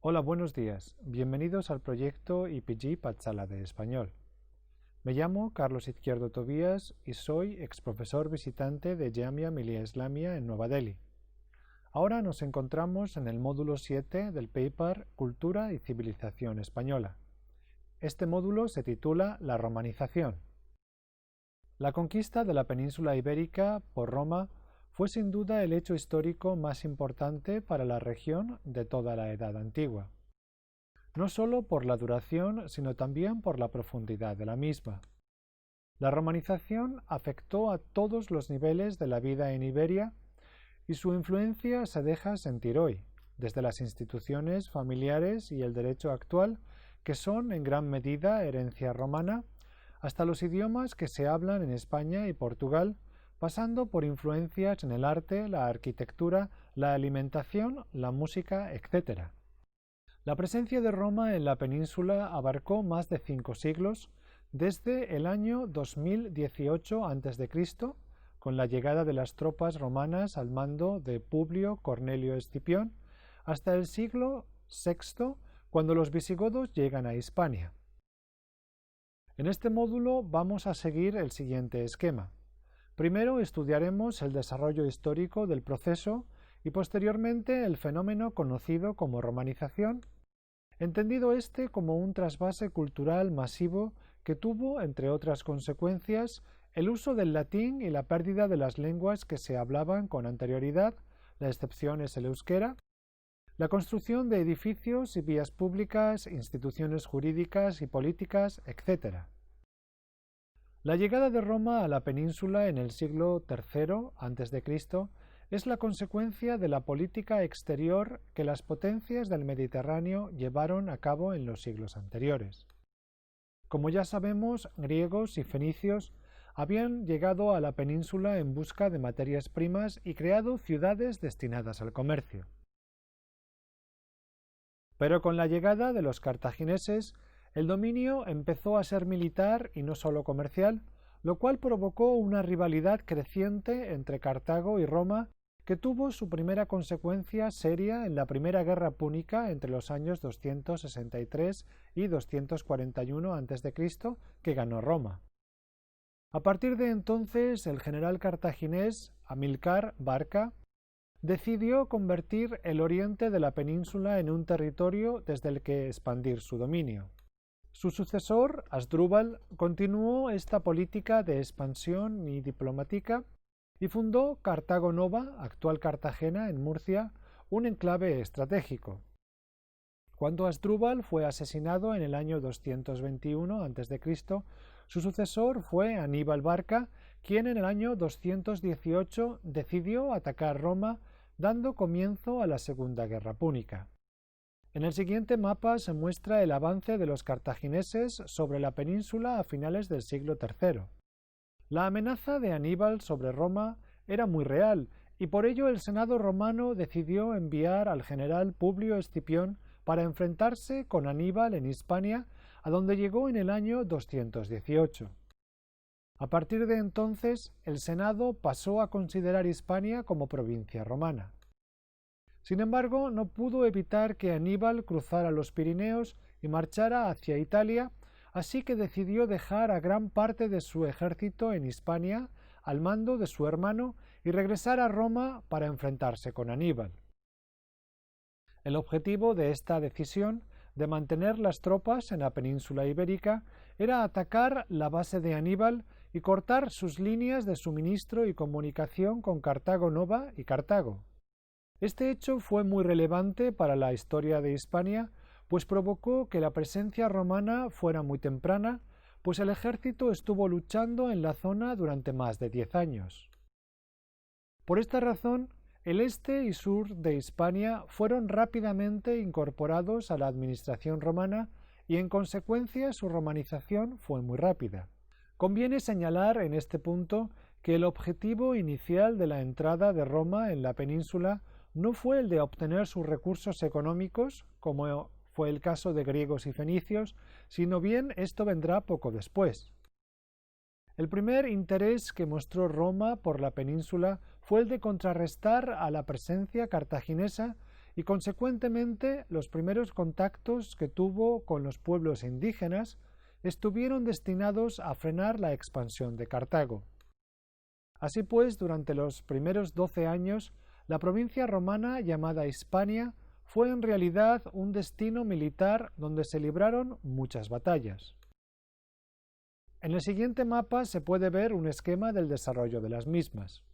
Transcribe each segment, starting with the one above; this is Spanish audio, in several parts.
Hola, buenos días. Bienvenidos al proyecto IPG Patsala de Español. Me llamo Carlos Izquierdo Tobías y soy exprofesor visitante de Jamia Millia Islamia en Nueva Delhi. Ahora nos encontramos en el módulo 7 del paper Cultura y Civilización Española. Este módulo se titula La romanización. La conquista de la península ibérica por Roma fue sin duda el hecho histórico más importante para la región de toda la Edad Antigua, no solo por la duración, sino también por la profundidad de la misma. La romanización afectó a todos los niveles de la vida en Iberia y su influencia se deja sentir hoy, desde las instituciones familiares y el derecho actual, que son en gran medida herencia romana, hasta los idiomas que se hablan en España y Portugal, pasando por influencias en el arte, la arquitectura, la alimentación, la música, etc. La presencia de Roma en la península abarcó más de 5 siglos, desde el año 2018 a.C., con la llegada de las tropas romanas al mando de Publio Cornelio Escipión, hasta el siglo VI, cuando los visigodos llegan a Hispania. En este módulo vamos a seguir el siguiente esquema. Primero estudiaremos el desarrollo histórico del proceso y posteriormente el fenómeno conocido como romanización, entendido este como un trasvase cultural masivo que tuvo, entre otras consecuencias, el uso del latín y la pérdida de las lenguas que se hablaban con anterioridad, la excepción es el euskera, la construcción de edificios y vías públicas, instituciones jurídicas y políticas, etc. La llegada de Roma a la península en el siglo III a.C. es la consecuencia de la política exterior que las potencias del Mediterráneo llevaron a cabo en los siglos anteriores. Como ya sabemos, griegos y fenicios habían llegado a la península en busca de materias primas y creado ciudades destinadas al comercio. Pero con la llegada de los cartagineses, el dominio empezó a ser militar y no solo comercial, lo cual provocó una rivalidad creciente entre Cartago y Roma que tuvo su primera consecuencia seria en la Primera Guerra Púnica entre los años 263 y 241 a.C., que ganó Roma. A partir de entonces, el general cartaginés Amílcar Barca decidió convertir el oriente de la península en un territorio desde el que expandir su dominio. Su sucesor, Asdrúbal, continuó esta política de expansión y diplomática y fundó Cartago Nova, actual Cartagena, en Murcia, un enclave estratégico. Cuando Asdrúbal fue asesinado en el año 221 a.C., su sucesor fue Aníbal Barca, quien en el año 218 decidió atacar Roma, dando comienzo a la Segunda Guerra Púnica. En el siguiente mapa se muestra el avance de los cartagineses sobre la península a finales del siglo III. La amenaza de Aníbal sobre Roma era muy real, y por ello el Senado romano decidió enviar al general Publio Escipión para enfrentarse con Aníbal en Hispania, a donde llegó en el año 218. A partir de entonces, el Senado pasó a considerar Hispania como provincia romana. Sin embargo, no pudo evitar que Aníbal cruzara los Pirineos y marchara hacia Italia, así que decidió dejar a gran parte de su ejército en Hispania al mando de su hermano y regresar a Roma para enfrentarse con Aníbal. El objetivo de esta decisión de mantener las tropas en la península ibérica era atacar la base de Aníbal y cortar sus líneas de suministro y comunicación con Cartago Nova y Cartago. Este hecho fue muy relevante para la historia de Hispania, pues provocó que la presencia romana fuera muy temprana, pues el ejército estuvo luchando en la zona durante más de 10 años. Por esta razón, el este y sur de Hispania fueron rápidamente incorporados a la administración romana y en consecuencia su romanización fue muy rápida. Conviene señalar en este punto que el objetivo inicial de la entrada de Roma en la península no fue el de obtener sus recursos económicos, como fue el caso de griegos y fenicios, sino bien esto vendrá poco después. El primer interés que mostró Roma por la península fue el de contrarrestar a la presencia cartaginesa y consecuentemente los primeros contactos que tuvo con los pueblos indígenas estuvieron destinados a frenar la expansión de Cartago. Así pues, durante los primeros 12 años, la provincia romana llamada Hispania fue en realidad un destino militar donde se libraron muchas batallas. En el siguiente mapa se puede ver un esquema del desarrollo de las mismas.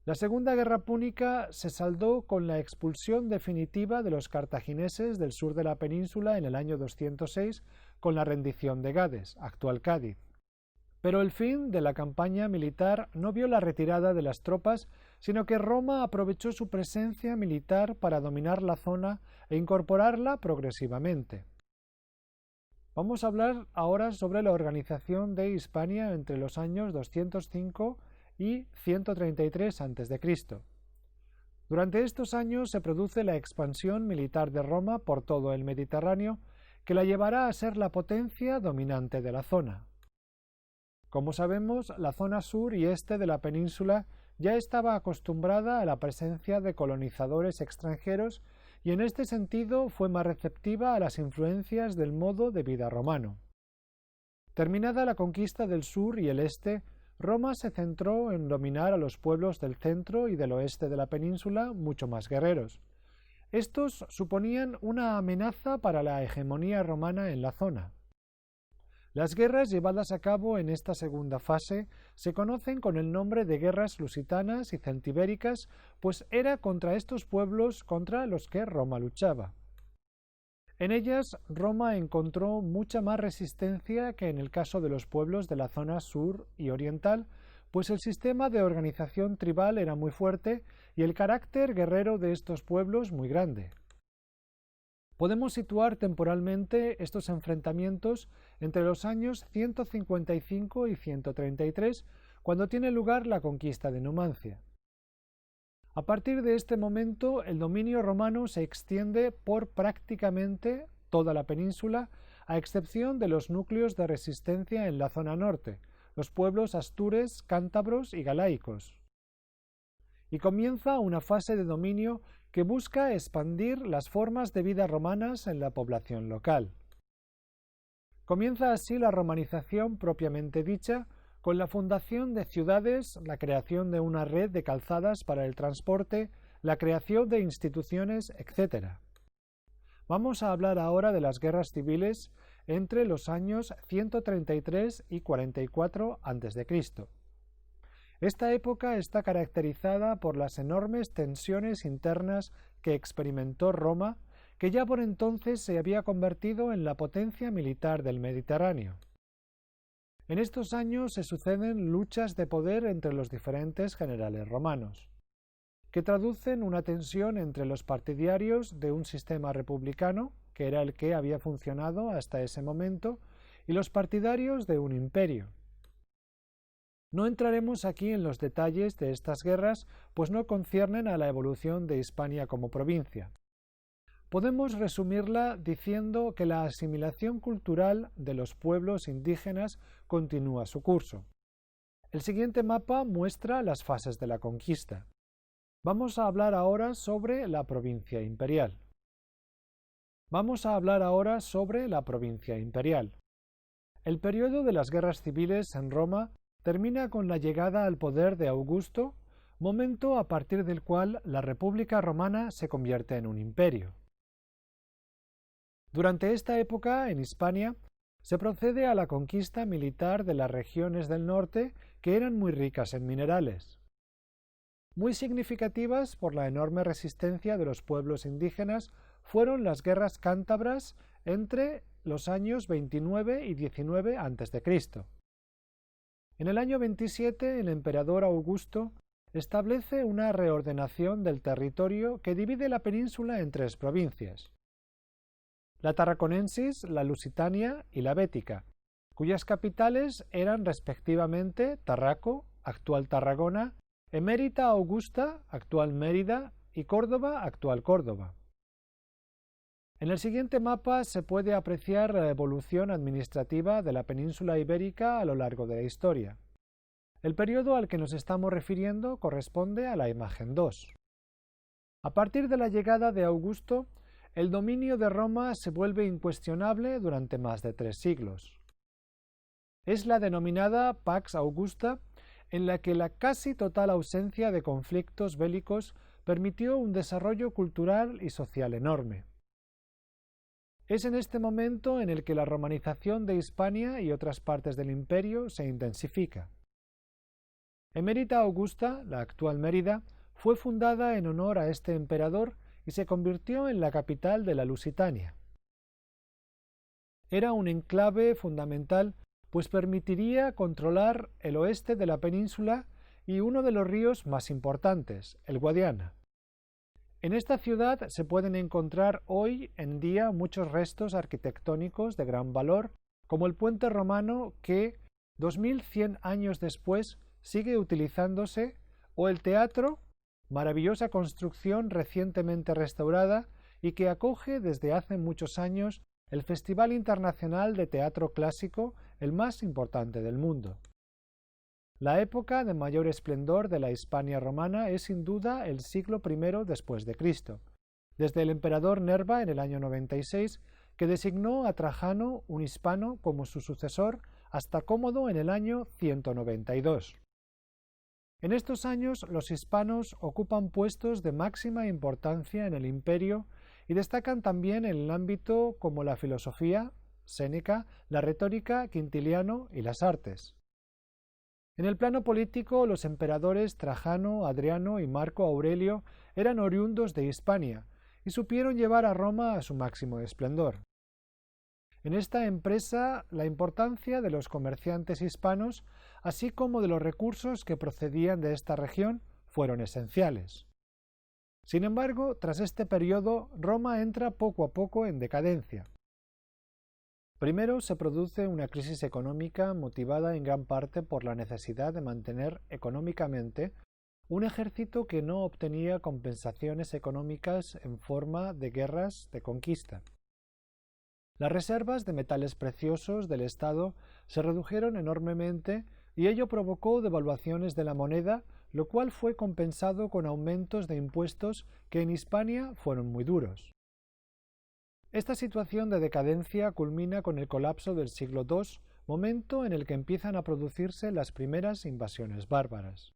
La Segunda Guerra Púnica se saldó con la expulsión definitiva de los cartagineses del sur de la península en el año 206 con la rendición de Gades, actual Cádiz. Pero el fin de la campaña militar no vio la retirada de las tropas, sino que Roma aprovechó su presencia militar para dominar la zona e incorporarla progresivamente. Vamos a hablar ahora sobre la organización de Hispania entre los años 205 y 133 a.C. Durante estos años se produce la expansión militar de Roma por todo el Mediterráneo, que la llevará a ser la potencia dominante de la zona. Como sabemos, la zona sur y este de la península ya estaba acostumbrada a la presencia de colonizadores extranjeros y en este sentido fue más receptiva a las influencias del modo de vida romano. Terminada la conquista del sur y el este, Roma se centró en dominar a los pueblos del centro y del oeste de la península mucho más guerreros. Estos suponían una amenaza para la hegemonía romana en la zona. Las guerras llevadas a cabo en esta segunda fase se conocen con el nombre de guerras lusitanas y celtibéricas, pues era contra estos pueblos contra los que Roma luchaba. En ellas, Roma encontró mucha más resistencia que en el caso de los pueblos de la zona sur y oriental, pues el sistema de organización tribal era muy fuerte y el carácter guerrero de estos pueblos muy grande. Podemos situar temporalmente estos enfrentamientos entre los años 155 y 133, cuando tiene lugar la conquista de Numancia. A partir de este momento, el dominio romano se extiende por prácticamente toda la península, a excepción de los núcleos de resistencia en la zona norte, los pueblos astures, cántabros y galaicos. Y comienza una fase de dominio que busca expandir las formas de vida romanas en la población local. Comienza así la romanización propiamente dicha, con la fundación de ciudades, la creación de una red de calzadas para el transporte, la creación de instituciones, etc. Vamos a hablar ahora de las guerras civiles entre los años 133 y 44 a.C. Esta época está caracterizada por las enormes tensiones internas que experimentó Roma, que ya por entonces se había convertido en la potencia militar del Mediterráneo. En estos años se suceden luchas de poder entre los diferentes generales romanos, que traducen una tensión entre los partidarios de un sistema republicano, que era el que había funcionado hasta ese momento, y los partidarios de un imperio. No entraremos aquí en los detalles de estas guerras, pues no conciernen a la evolución de Hispania como provincia. Podemos resumirla diciendo que la asimilación cultural de los pueblos indígenas continúa su curso. El siguiente mapa muestra las fases de la conquista. Vamos a hablar ahora sobre la provincia imperial. El periodo de las guerras civiles en Roma termina con la llegada al poder de Augusto, momento a partir del cual la República Romana se convierte en un imperio. Durante esta época, en Hispania, se procede a la conquista militar de las regiones del norte, que eran muy ricas en minerales. Muy significativas por la enorme resistencia de los pueblos indígenas fueron las guerras cántabras entre los años 29 y 19 a.C. En el año 27, el emperador Augusto establece una reordenación del territorio que divide la península en tres provincias: la Tarraconensis, la Lusitania y la Bética, cuyas capitales eran respectivamente Tarraco, actual Tarragona, Emérita Augusta, actual Mérida, y Córdoba, actual Córdoba. En el siguiente mapa se puede apreciar la evolución administrativa de la península ibérica a lo largo de la historia. El periodo al que nos estamos refiriendo corresponde a la imagen 2. A partir de la llegada de Augusto, el dominio de Roma se vuelve incuestionable durante más de 3 siglos. Es la denominada Pax Augusta, en la que la casi total ausencia de conflictos bélicos permitió un desarrollo cultural y social enorme. Es en este momento en el que la romanización de Hispania y otras partes del imperio se intensifica. Emérita Augusta, la actual Mérida, fue fundada en honor a este emperador y se convirtió en la capital de la Lusitania. Era un enclave fundamental, pues permitiría controlar el oeste de la península y uno de los ríos más importantes, el Guadiana. En esta ciudad se pueden encontrar hoy en día muchos restos arquitectónicos de gran valor, como el puente romano que, 2100 años después, sigue utilizándose, o el teatro, maravillosa construcción recientemente restaurada y que acoge desde hace muchos años el Festival Internacional de Teatro Clásico, el más importante del mundo. La época de mayor esplendor de la Hispania romana es sin duda el siglo I después de Cristo, desde el emperador Nerva en el año 96, que designó a Trajano, un hispano, como su sucesor, hasta Cómodo en el año 192. En estos años los hispanos ocupan puestos de máxima importancia en el imperio y destacan también en el ámbito como la filosofía, Séneca, la retórica, Quintiliano y las artes. En el plano político, los emperadores Trajano, Adriano y Marco Aurelio eran oriundos de Hispania y supieron llevar a Roma a su máximo esplendor. En esta empresa, la importancia de los comerciantes hispanos, así como de los recursos que procedían de esta región, fueron esenciales. Sin embargo, tras este periodo, Roma entra poco a poco en decadencia. Primero se produce una crisis económica motivada en gran parte por la necesidad de mantener económicamente un ejército que no obtenía compensaciones económicas en forma de guerras de conquista. Las reservas de metales preciosos del Estado se redujeron enormemente y ello provocó devaluaciones de la moneda, lo cual fue compensado con aumentos de impuestos que en Hispania fueron muy duros. Esta situación de decadencia culmina con el colapso del siglo II, momento en el que empiezan a producirse las primeras invasiones bárbaras.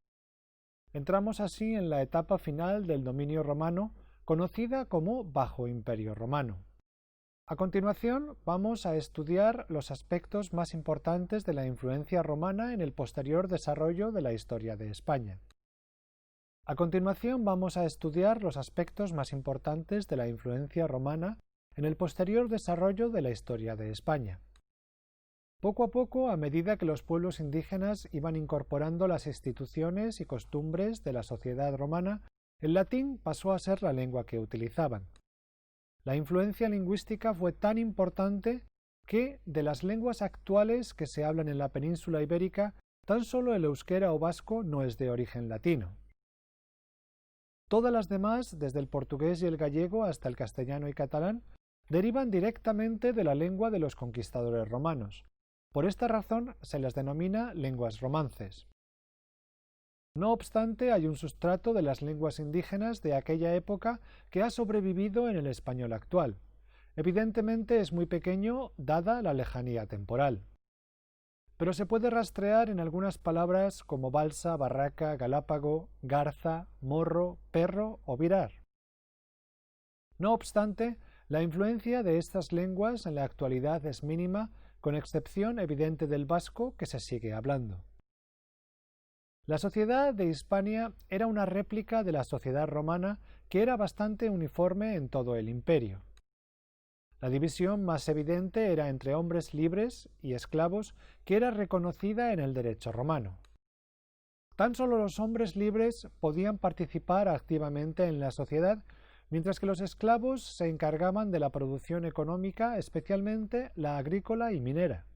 Entramos así en la etapa final del dominio romano, conocida como Bajo Imperio Romano. A continuación vamos a estudiar los aspectos más importantes de la influencia romana en el posterior desarrollo de la historia de España. A continuación vamos a estudiar los aspectos más importantes de la influencia romana en el posterior desarrollo de la historia de España. Poco a poco, a medida que los pueblos indígenas iban incorporando las instituciones y costumbres de la sociedad romana, el latín pasó a ser la lengua que utilizaban. La influencia lingüística fue tan importante que, de las lenguas actuales que se hablan en la península ibérica, tan solo el euskera o vasco no es de origen latino. Todas las demás, desde el portugués y el gallego hasta el castellano y catalán, derivan directamente de la lengua de los conquistadores romanos. Por esta razón se las denomina lenguas romances. No obstante, hay un sustrato de las lenguas indígenas de aquella época que ha sobrevivido en el español actual. Evidentemente es muy pequeño dada la lejanía temporal. Pero se puede rastrear en algunas palabras como balsa, barraca, galápago, garza, morro, perro o virar. No obstante, la influencia de estas lenguas en la actualidad es mínima, con excepción evidente del vasco que se sigue hablando. La sociedad de Hispania era una réplica de la sociedad romana que era bastante uniforme en todo el imperio. La división más evidente era entre hombres libres y esclavos, que era reconocida en el derecho romano. Tan solo los hombres libres podían participar activamente en la sociedad, mientras que los esclavos se encargaban de la producción económica, especialmente la agrícola y minera.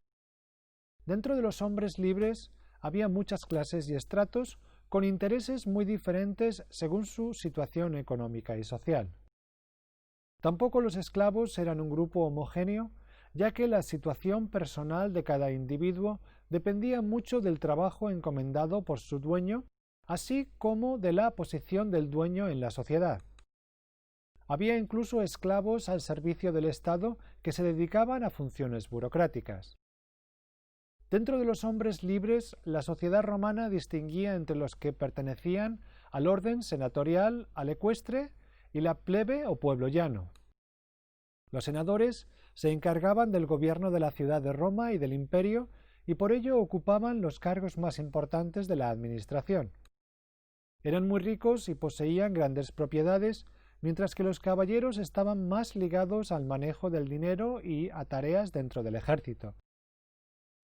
Dentro de los hombres libres había muchas clases y estratos con intereses muy diferentes según su situación económica y social. Tampoco los esclavos eran un grupo homogéneo, ya que la situación personal de cada individuo dependía mucho del trabajo encomendado por su dueño, así como de la posición del dueño en la sociedad. Había incluso esclavos al servicio del Estado que se dedicaban a funciones burocráticas. Dentro de los hombres libres, la sociedad romana distinguía entre los que pertenecían al orden senatorial, al ecuestre y la plebe o pueblo llano. Los senadores se encargaban del gobierno de la ciudad de Roma y del imperio y por ello ocupaban los cargos más importantes de la administración. Eran muy ricos y poseían grandes propiedades, mientras que los caballeros estaban más ligados al manejo del dinero y a tareas dentro del ejército.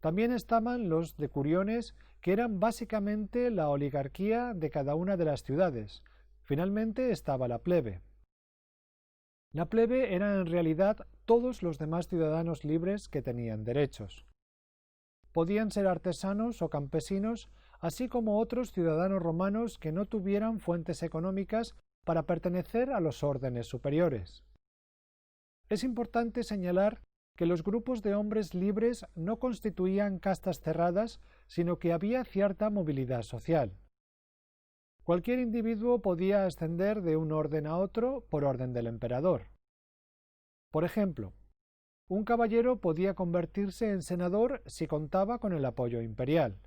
También estaban los decuriones, que eran básicamente la oligarquía de cada una de las ciudades. Finalmente estaba la plebe. La plebe eran en realidad todos los demás ciudadanos libres que tenían derechos. Podían ser artesanos o campesinos, así como otros ciudadanos romanos que no tuvieran fuentes económicas para pertenecer a los órdenes superiores. Es importante señalar que los grupos de hombres libres no constituían castas cerradas, sino que había cierta movilidad social. Cualquier individuo podía ascender de un orden a otro por orden del emperador. Por ejemplo, un caballero podía convertirse en senador si contaba con el apoyo imperial.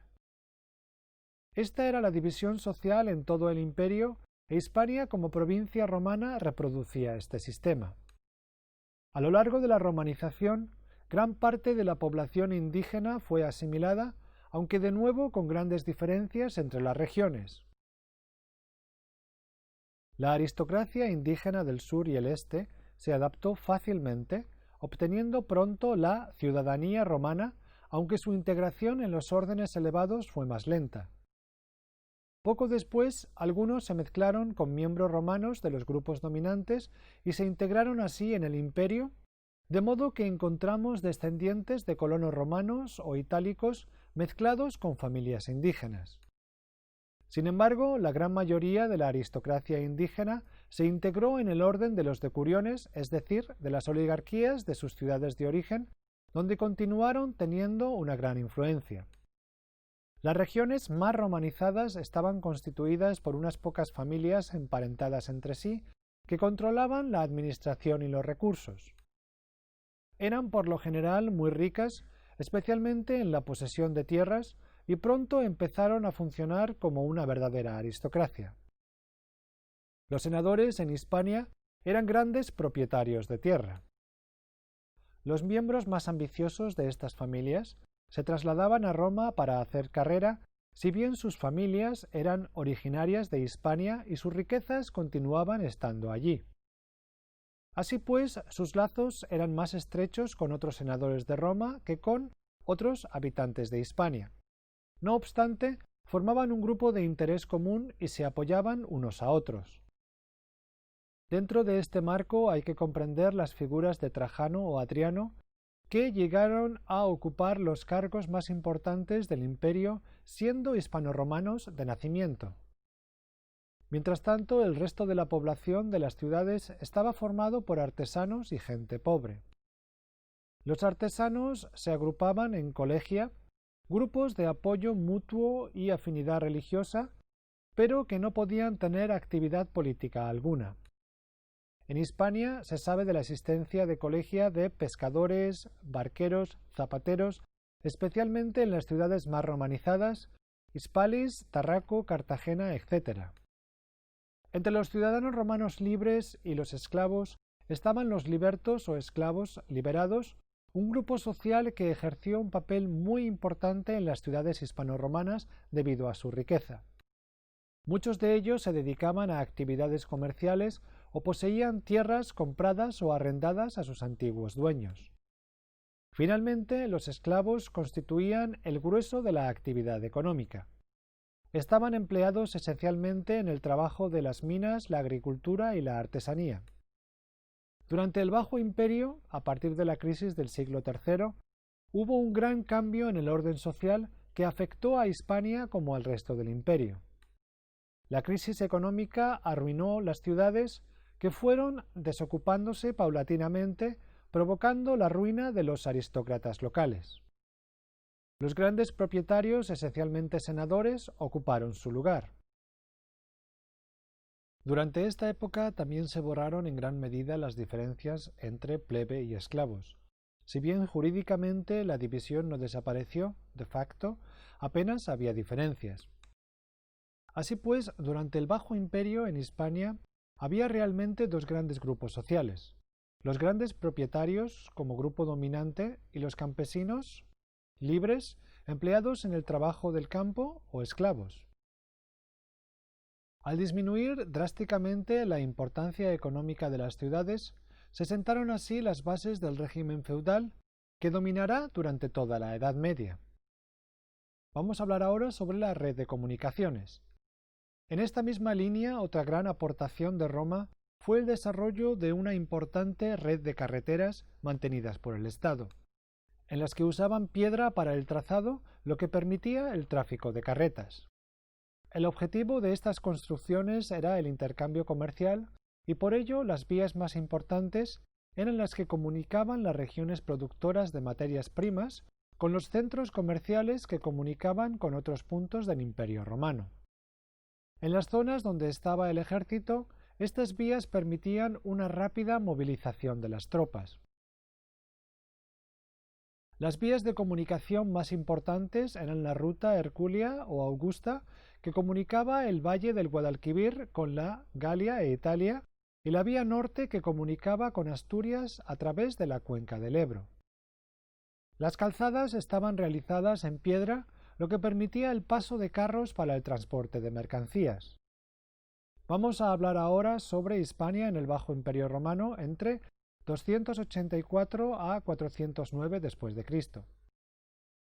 Esta era la división social en todo el imperio e Hispania como provincia romana reproducía este sistema. A lo largo de la romanización, gran parte de la población indígena fue asimilada, aunque de nuevo con grandes diferencias entre las regiones. La aristocracia indígena del sur y el este se adaptó fácilmente, obteniendo pronto la ciudadanía romana, aunque su integración en los órdenes elevados fue más lenta. Poco después, algunos se mezclaron con miembros romanos de los grupos dominantes y se integraron así en el imperio, de modo que encontramos descendientes de colonos romanos o itálicos mezclados con familias indígenas. Sin embargo, la gran mayoría de la aristocracia indígena se integró en el orden de los decuriones, es decir, de las oligarquías de sus ciudades de origen, donde continuaron teniendo una gran influencia. Las regiones más romanizadas estaban constituidas por unas pocas familias emparentadas entre sí que controlaban la administración y los recursos. Eran por lo general muy ricas, especialmente en la posesión de tierras, y pronto empezaron a funcionar como una verdadera aristocracia. Los senadores en Hispania eran grandes propietarios de tierra. Los miembros más ambiciosos de estas familias se trasladaban a Roma para hacer carrera, si bien sus familias eran originarias de Hispania y sus riquezas continuaban estando allí. Así pues, sus lazos eran más estrechos con otros senadores de Roma que con otros habitantes de Hispania. No obstante, formaban un grupo de interés común y se apoyaban unos a otros. Dentro de este marco hay que comprender las figuras de Trajano o Adriano, que llegaron a ocupar los cargos más importantes del imperio siendo hispanoromanos de nacimiento. Mientras tanto, el resto de la población de las ciudades estaba formado por artesanos y gente pobre. Los artesanos se agrupaban en colegia, grupos de apoyo mutuo y afinidad religiosa, pero que no podían tener actividad política alguna. En Hispania se sabe de la existencia de colegia de pescadores, barqueros, zapateros, especialmente en las ciudades más romanizadas, Hispalis, Tarraco, Cartagena, etc. Entre los ciudadanos romanos libres y los esclavos estaban los libertos o esclavos liberados, un grupo social que ejerció un papel muy importante en las ciudades hispanoromanas debido a su riqueza. Muchos de ellos se dedicaban a actividades comerciales o poseían tierras compradas o arrendadas a sus antiguos dueños. Finalmente, los esclavos constituían el grueso de la actividad económica. Estaban empleados esencialmente en el trabajo de las minas, la agricultura y la artesanía. Durante el Bajo Imperio, a partir de la crisis del siglo III, hubo un gran cambio en el orden social que afectó a Hispania como al resto del imperio. La crisis económica arruinó las ciudades, que fueron desocupándose paulatinamente, provocando la ruina de los aristócratas locales. Los grandes propietarios, esencialmente senadores, ocuparon su lugar. Durante esta época también se borraron en gran medida las diferencias entre plebe y esclavos. Si bien jurídicamente la división no desapareció, de facto, apenas había diferencias. Así pues, durante el Bajo Imperio en Hispania había realmente dos grandes grupos sociales: los grandes propietarios como grupo dominante y los campesinos libres, empleados en el trabajo del campo o esclavos. Al disminuir drásticamente la importancia económica de las ciudades, se sentaron así las bases del régimen feudal que dominará durante toda la Edad Media. Vamos a hablar ahora sobre la red de comunicaciones. En esta misma línea, otra gran aportación de Roma fue el desarrollo de una importante red de carreteras mantenidas por el Estado, en las que usaban piedra para el trazado, lo que permitía el tráfico de carretas. El objetivo de estas construcciones era el intercambio comercial y por ello las vías más importantes eran las que comunicaban las regiones productoras de materias primas con los centros comerciales que comunicaban con otros puntos del Imperio Romano. En las zonas donde estaba el ejército, estas vías permitían una rápida movilización de las tropas. Las vías de comunicación más importantes eran la ruta Hercúlea o Augusta, que comunicaba el valle del Guadalquivir con la Galia e Italia, y la vía norte que comunicaba con Asturias a través de la cuenca del Ebro. Las calzadas estaban realizadas en piedra, lo que permitía el paso de carros para el transporte de mercancías. Vamos a hablar ahora sobre Hispania en el Bajo Imperio Romano entre 284 a 409 después de Cristo.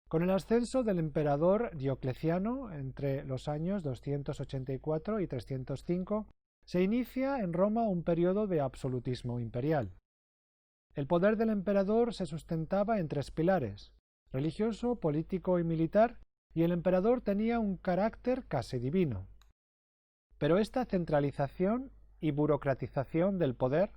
Con el ascenso del emperador Diocleciano entre los años 284 y 305, se inicia en Roma un periodo de absolutismo imperial. El poder del emperador se sustentaba en tres pilares: religioso, político y militar, y el emperador tenía un carácter casi divino. Pero esta centralización y burocratización del poder,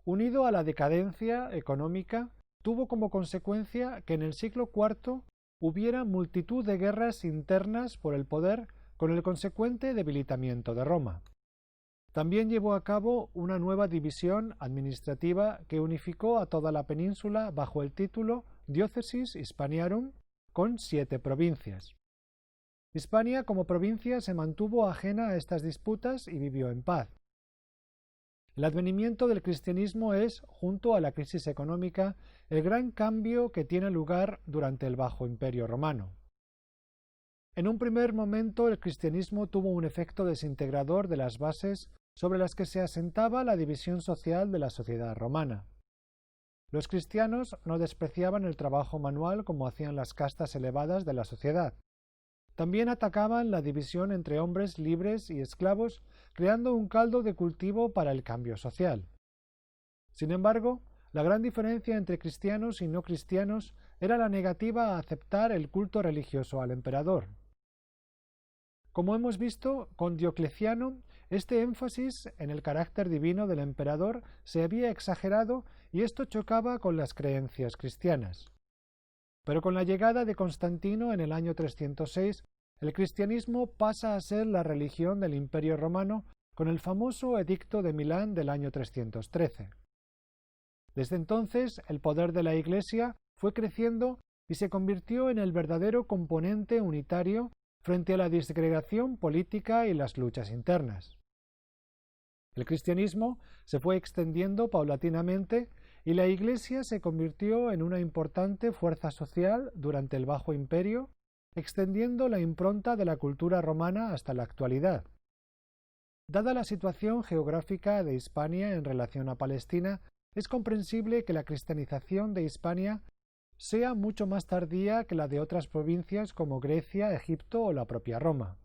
unido a la decadencia económica, tuvo como consecuencia que en el siglo IV hubiera multitud de guerras internas por el poder, con el consecuente debilitamiento de Roma. También llevó a cabo una nueva división administrativa que unificó a toda la península bajo el título Diócesis Hispaniarum, con 7 provincias. Hispania como provincia se mantuvo ajena a estas disputas y vivió en paz. El advenimiento del cristianismo es, junto a la crisis económica, el gran cambio que tiene lugar durante el Bajo Imperio Romano. En un primer momento, el cristianismo tuvo un efecto desintegrador de las bases sobre las que se asentaba la división social de la sociedad romana. Los cristianos no despreciaban el trabajo manual como hacían las castas elevadas de la sociedad. También atacaban la división entre hombres libres y esclavos, creando un caldo de cultivo para el cambio social. Sin embargo, la gran diferencia entre cristianos y no cristianos era la negativa a aceptar el culto religioso al emperador. Como hemos visto, con Diocleciano, este énfasis en el carácter divino del emperador se había exagerado y esto chocaba con las creencias cristianas. Pero con la llegada de Constantino en el año 306, el cristianismo pasa a ser la religión del Imperio Romano con el famoso Edicto de Milán del año 313. Desde entonces, el poder de la Iglesia fue creciendo y se convirtió en el verdadero componente unitario frente a la disgregación política y las luchas internas. El cristianismo se fue extendiendo paulatinamente y la Iglesia se convirtió en una importante fuerza social durante el Bajo Imperio, extendiendo la impronta de la cultura romana hasta la actualidad. Dada la situación geográfica de Hispania en relación a Palestina, es comprensible que la cristianización de Hispania sea mucho más tardía que la de otras provincias como Grecia, Egipto o la propia Roma.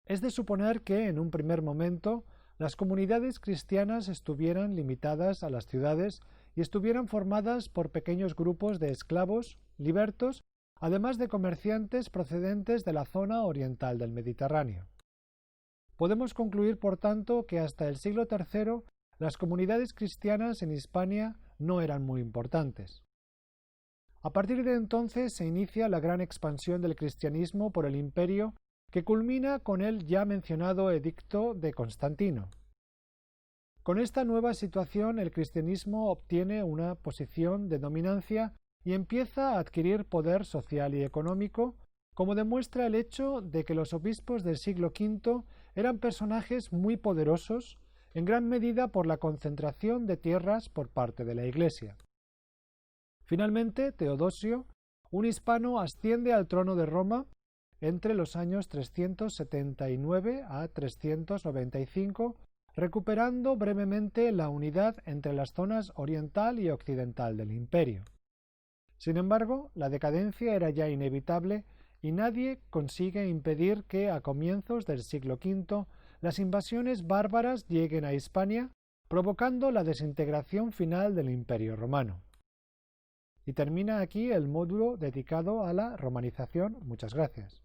Es de suponer que, en un primer momento, las comunidades cristianas estuvieran limitadas a las ciudades y estuvieran formadas por pequeños grupos de esclavos, libertos, además de comerciantes procedentes de la zona oriental del Mediterráneo. Podemos concluir, por tanto, que hasta el siglo III las comunidades cristianas en Hispania no eran muy importantes. A partir de entonces se inicia la gran expansión del cristianismo por el imperio, que culmina con el ya mencionado Edicto de Constantino. Con esta nueva situación el cristianismo obtiene una posición de dominancia y empieza a adquirir poder social y económico, como demuestra el hecho de que los obispos del siglo V eran personajes muy poderosos, en gran medida por la concentración de tierras por parte de la Iglesia. Finalmente, Teodosio, un hispano, asciende al trono de Roma entre los años 379 a 395, recuperando brevemente la unidad entre las zonas oriental y occidental del imperio. Sin embargo, la decadencia era ya inevitable y nadie consigue impedir que a comienzos del siglo V las invasiones bárbaras lleguen a Hispania, provocando la desintegración final del Imperio romano. Y termina aquí el módulo dedicado a la romanización. Muchas gracias.